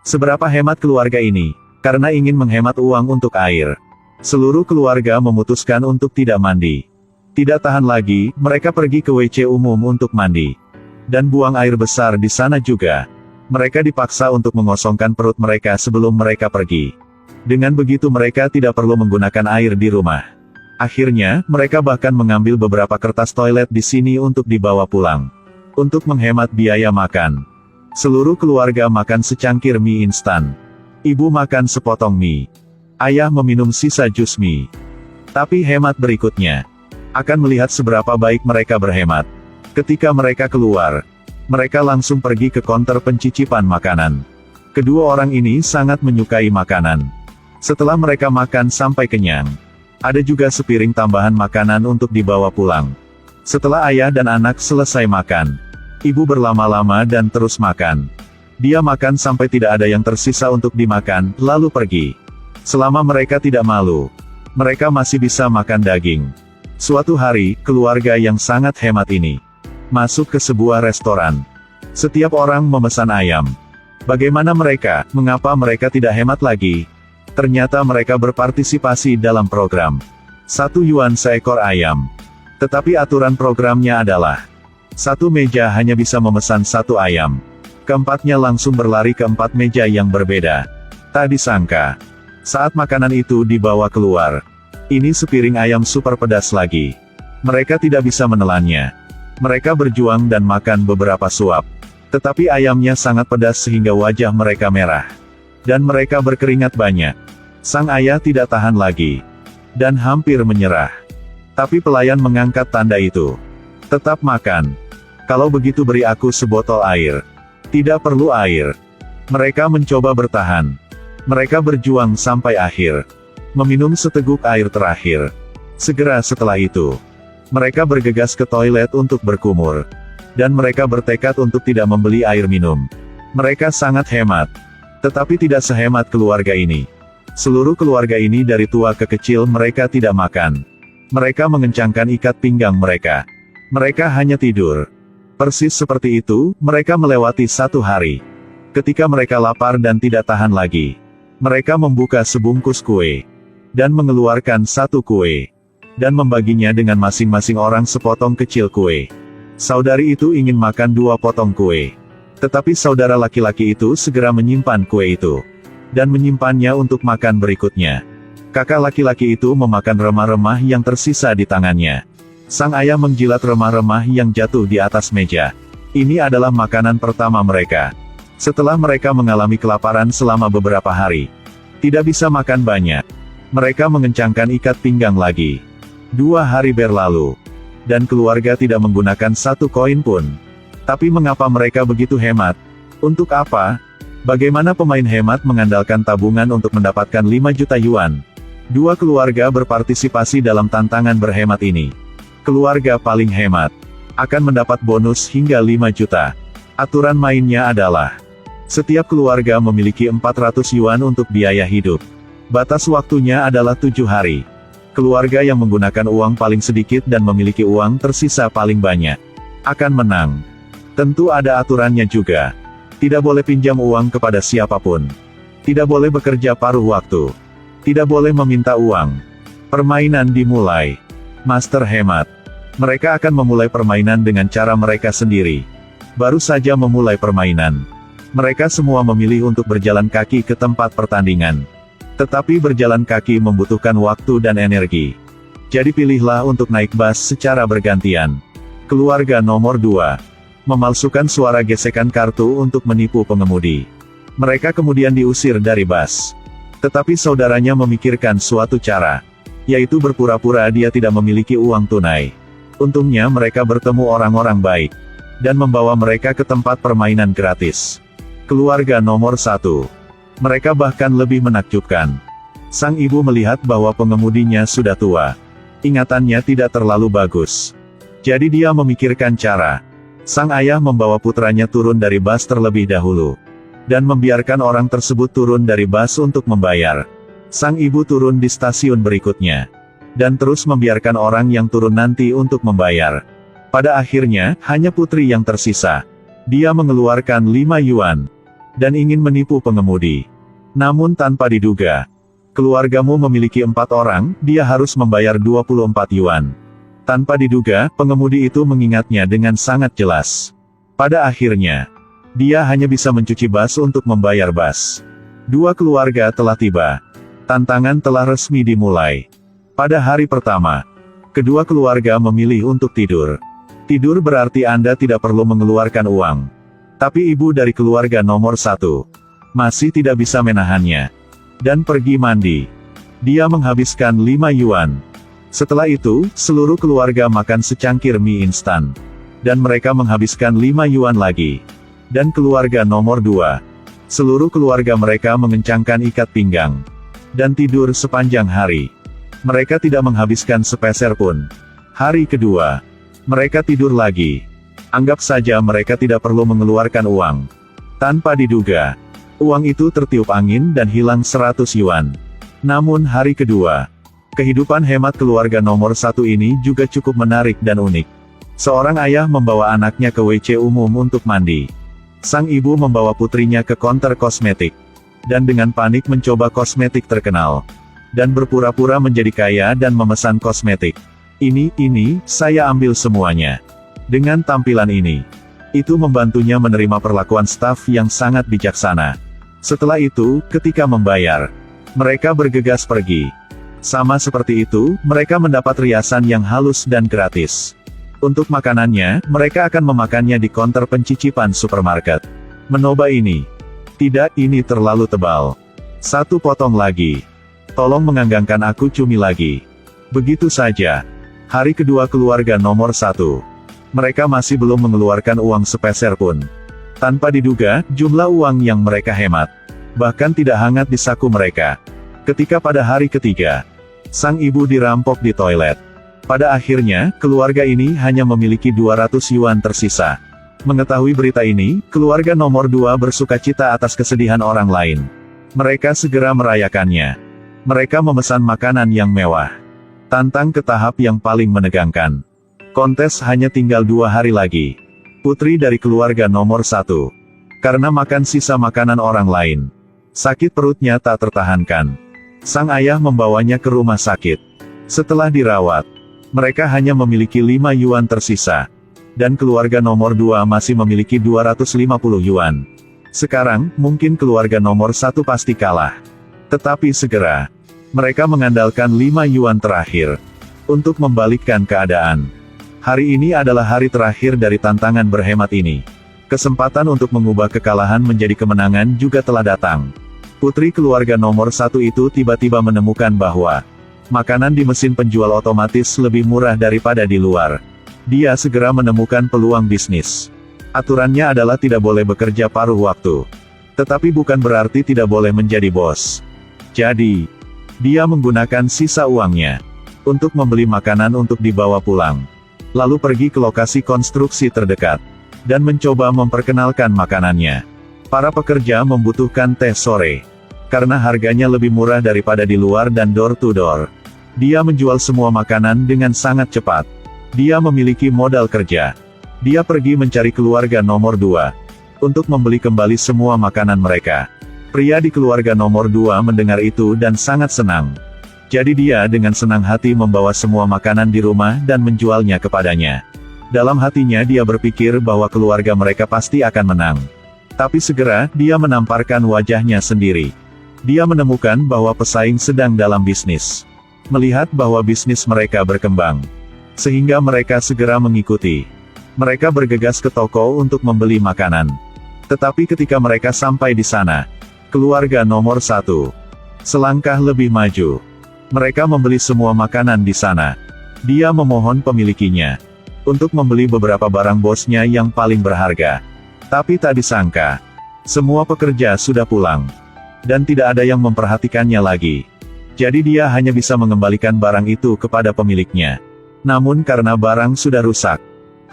Seberapa hemat keluarga ini? Karena ingin menghemat uang untuk air. Seluruh keluarga memutuskan untuk tidak mandi. Tidak tahan lagi, mereka pergi ke WC umum untuk mandi. Dan buang air besar di sana juga. Mereka dipaksa untuk mengosongkan perut mereka sebelum mereka pergi. Dengan begitu mereka tidak perlu menggunakan air di rumah. Akhirnya, mereka bahkan mengambil beberapa kertas toilet di sini untuk dibawa pulang. Untuk menghemat biaya makan. Seluruh keluarga makan secangkir mie instan. Ibu makan sepotong mie. Ayah meminum sisa jus mie. Tapi hemat berikutnya. Akan melihat seberapa baik mereka berhemat. Ketika mereka keluar, mereka langsung pergi ke konter pencicipan makanan. Kedua orang ini sangat menyukai makanan. Setelah mereka makan sampai kenyang, ada juga sepiring tambahan makanan untuk dibawa pulang. Setelah ayah dan anak selesai makan, ibu berlama-lama dan terus makan. Dia makan sampai tidak ada yang tersisa untuk dimakan, lalu pergi. Selama mereka tidak malu, mereka masih bisa makan daging. Suatu hari, keluarga yang sangat hemat ini masuk ke sebuah restoran. Setiap orang memesan ayam. Bagaimana mereka? Mengapa mereka tidak hemat lagi? Ternyata mereka berpartisipasi dalam program 1 yuan seekor ayam. Tetapi aturan programnya adalah satu meja hanya bisa memesan 1 ayam. Keempatnya langsung berlari ke 4 meja yang berbeda. Tak disangka, saat makanan itu dibawa keluar, ini sepiring ayam super pedas lagi. Mereka tidak bisa menelannya. Mereka berjuang dan makan beberapa suap. Tetapi ayamnya sangat pedas sehingga wajah mereka merah. Dan mereka berkeringat banyak. Sang ayah tidak tahan lagi. Dan hampir menyerah. Tapi pelayan mengangkat tanda itu. Tetap makan. Kalau begitu beri aku sebotol air. Tidak perlu air. Mereka mencoba bertahan. Mereka berjuang sampai akhir. Meminum seteguk air terakhir. Segera setelah itu, mereka bergegas ke toilet untuk berkumur. Dan mereka bertekad untuk tidak membeli air minum. Mereka sangat hemat. Tetapi tidak sehemat keluarga ini. Seluruh keluarga ini dari tua ke kecil mereka tidak makan. Mereka mengencangkan ikat pinggang mereka. Mereka hanya tidur. Persis seperti itu, mereka melewati 1 hari. Ketika mereka lapar dan tidak tahan lagi, mereka membuka sebungkus kue. Dan mengeluarkan 1 kue. Dan membaginya dengan masing-masing orang sepotong kecil kue. Saudari itu ingin makan 2 potong kue. Tetapi saudara laki-laki itu segera menyimpan kue itu. Dan menyimpannya untuk makan berikutnya. Kakak laki-laki itu memakan remah-remah yang tersisa di tangannya. Sang ayah menjilat remah-remah yang jatuh di atas meja. Ini adalah makanan pertama mereka. Setelah mereka mengalami kelaparan selama beberapa hari, tidak bisa makan banyak, mereka mengencangkan ikat pinggang lagi. 2 hari berlalu, dan keluarga tidak menggunakan 1 koin pun. Tapi mengapa mereka begitu hemat? Untuk apa? Bagaimana pemain hemat mengandalkan tabungan untuk mendapatkan 5 juta yuan? 2 keluarga berpartisipasi dalam tantangan berhemat ini. Keluarga paling hemat akan mendapat bonus hingga 5 juta. Aturan mainnya adalah setiap keluarga memiliki 400 yuan untuk biaya hidup. Batas waktunya adalah 7 hari. Keluarga yang menggunakan uang paling sedikit dan memiliki uang tersisa paling banyak akan menang. Tentu ada aturannya juga. Tidak boleh pinjam uang kepada siapapun. Tidak boleh bekerja paruh waktu. Tidak boleh meminta uang. Permainan dimulai. Master hemat. Mereka akan memulai permainan dengan cara mereka sendiri. Baru saja memulai permainan, mereka semua memilih untuk berjalan kaki ke tempat pertandingan. Tetapi berjalan kaki membutuhkan waktu dan energi. Jadi pilihlah untuk naik bus secara bergantian. Keluarga nomor 2. Memalsukan suara gesekan kartu untuk menipu pengemudi. Mereka kemudian diusir dari bus. Tetapi saudaranya memikirkan suatu cara. Yaitu berpura-pura dia tidak memiliki uang tunai. Untungnya mereka bertemu orang-orang baik. Dan membawa mereka ke tempat permainan gratis. Keluarga nomor 1. Mereka bahkan lebih menakjubkan. Sang ibu melihat bahwa pengemudinya sudah tua. Ingatannya tidak terlalu bagus. Jadi dia memikirkan cara. Sang ayah membawa putranya turun dari bus terlebih dahulu. Dan membiarkan orang tersebut turun dari bus untuk membayar. Sang ibu turun di stasiun berikutnya. Dan terus membiarkan orang yang turun nanti untuk membayar. Pada akhirnya, hanya putri yang tersisa. Dia mengeluarkan 5 yuan. dan ingin menipu pengemudi. Namun tanpa diduga, keluargamu memiliki 4 orang, dia harus membayar 24 yuan. Tanpa diduga, pengemudi itu mengingatnya dengan sangat jelas. Pada akhirnya, dia hanya bisa mencuci bas untuk membayar bas. 2 keluarga telah tiba. Tantangan telah resmi dimulai. Pada hari pertama, kedua keluarga memilih untuk tidur. Tidur berarti Anda tidak perlu mengeluarkan uang. Tapi ibu dari keluarga nomor 1 masih tidak bisa menahannya dan pergi mandi. Dia menghabiskan 5 yuan. Setelah itu, seluruh keluarga makan secangkir mie instan. Dan mereka menghabiskan 5 yuan lagi. Dan keluarga nomor 2. Seluruh keluarga mereka mengencangkan ikat pinggang. Dan tidur sepanjang hari. Mereka tidak menghabiskan sepeser pun. Hari kedua, mereka tidur lagi. Anggap saja mereka tidak perlu mengeluarkan uang. Tanpa diduga, uang itu tertiup angin dan hilang 100 yuan. Namun hari kedua, kehidupan hemat keluarga nomor 1 ini juga cukup menarik dan unik. Seorang ayah membawa anaknya ke WC umum untuk mandi. Sang ibu membawa putrinya ke konter kosmetik. Dan dengan panik mencoba kosmetik terkenal. Dan berpura-pura menjadi kaya dan memesan kosmetik. Ini, saya ambil semuanya. Dengan tampilan ini, itu membantunya menerima perlakuan staf yang sangat bijaksana. Setelah itu, ketika membayar, mereka bergegas pergi. Sama seperti itu, mereka mendapat riasan yang halus dan gratis. Untuk makanannya, mereka akan memakannya di konter pencicipan supermarket. Mencoba ini. Tidak, ini terlalu tebal. 1 potong lagi. Tolong menganggangkan aku cumi lagi. Begitu saja. Hari kedua keluarga nomor 1. Mereka masih belum mengeluarkan uang sepeser pun. Tanpa diduga, jumlah uang yang mereka hemat bahkan tidak hangat di saku mereka. Ketika pada hari ketiga, sang ibu dirampok di toilet. Pada akhirnya, keluarga ini hanya memiliki 200 yuan tersisa. Mengetahui berita ini, keluarga nomor 2 bersukacita atas kesedihan orang lain. Mereka segera merayakannya. Mereka memesan makanan yang mewah. Tantang ke tahap yang paling menegangkan. Kontes hanya tinggal 2 hari lagi. Putri dari keluarga nomor 1. Karena makan sisa makanan orang lain, sakit perutnya tak tertahankan. Sang ayah membawanya ke rumah sakit. Setelah dirawat, mereka hanya memiliki 5 yuan tersisa. Dan keluarga nomor 2 masih memiliki 250 yuan. Sekarang, mungkin keluarga nomor 1 pasti kalah. Tetapi segera, mereka mengandalkan 5 yuan terakhir untuk membalikkan keadaan. Hari ini adalah hari terakhir dari tantangan berhemat ini. Kesempatan untuk mengubah kekalahan menjadi kemenangan juga telah datang. Putri keluarga nomor 1 itu tiba-tiba menemukan bahwa makanan di mesin penjual otomatis lebih murah daripada di luar. Dia segera menemukan peluang bisnis. Aturannya adalah tidak boleh bekerja paruh waktu. Tetapi bukan berarti tidak boleh menjadi bos. Jadi, dia menggunakan sisa uangnya untuk membeli makanan untuk dibawa pulang. Lalu pergi ke lokasi konstruksi terdekat dan mencoba memperkenalkan makanannya. Para pekerja membutuhkan teh sore karena harganya lebih murah daripada di luar dan door to door. Dia menjual semua makanan dengan sangat cepat. Dia memiliki modal kerja. Dia pergi mencari keluarga nomor 2 untuk membeli kembali semua makanan mereka. Pria di keluarga nomor 2 mendengar itu dan sangat senang. Jadi dia dengan senang hati membawa semua makanan di rumah dan menjualnya kepadanya. Dalam hatinya dia berpikir bahwa keluarga mereka pasti akan menang. Tapi segera, dia menamparkan wajahnya sendiri. Dia menemukan bahwa pesaing sedang dalam bisnis. Melihat bahwa bisnis mereka berkembang. Sehingga mereka segera mengikuti. Mereka bergegas ke toko untuk membeli makanan. Tetapi ketika mereka sampai di sana, keluarga nomor 1 selangkah lebih maju. Mereka membeli semua makanan di sana. Dia memohon pemilikinya untuk membeli beberapa barang bosnya yang paling berharga. Tapi tak disangka, semua pekerja sudah pulang. Dan tidak ada yang memperhatikannya lagi. Jadi dia hanya bisa mengembalikan barang itu kepada pemiliknya. Namun karena barang sudah rusak,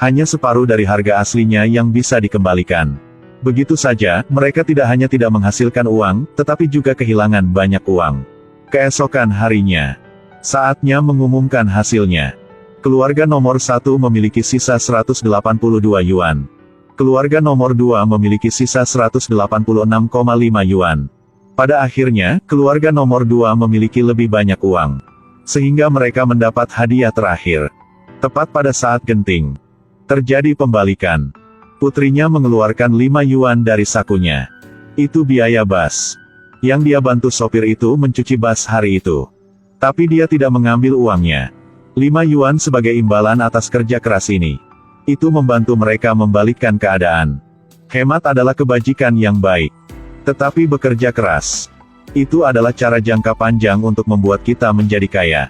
hanya separuh dari harga aslinya yang bisa dikembalikan. Begitu saja, mereka tidak hanya tidak menghasilkan uang, tetapi juga kehilangan banyak uang. Keesokan harinya, saatnya mengumumkan hasilnya. Keluarga nomor 1 memiliki sisa 182 yuan. Keluarga nomor 2 memiliki sisa 186,5 yuan. Pada akhirnya, keluarga nomor 2 memiliki lebih banyak uang. Sehingga mereka mendapat hadiah terakhir. Tepat pada saat genting. Terjadi pembalikan. Putrinya mengeluarkan 5 yuan dari sakunya. Itu biaya bas. Yang dia bantu sopir itu mencuci bas hari itu. Tapi dia tidak mengambil uangnya. 5 yuan sebagai imbalan atas kerja keras ini. Itu membantu mereka membalikkan keadaan. Hemat adalah kebajikan yang baik. Tetapi bekerja keras. Itu adalah cara jangka panjang untuk membuat kita menjadi kaya.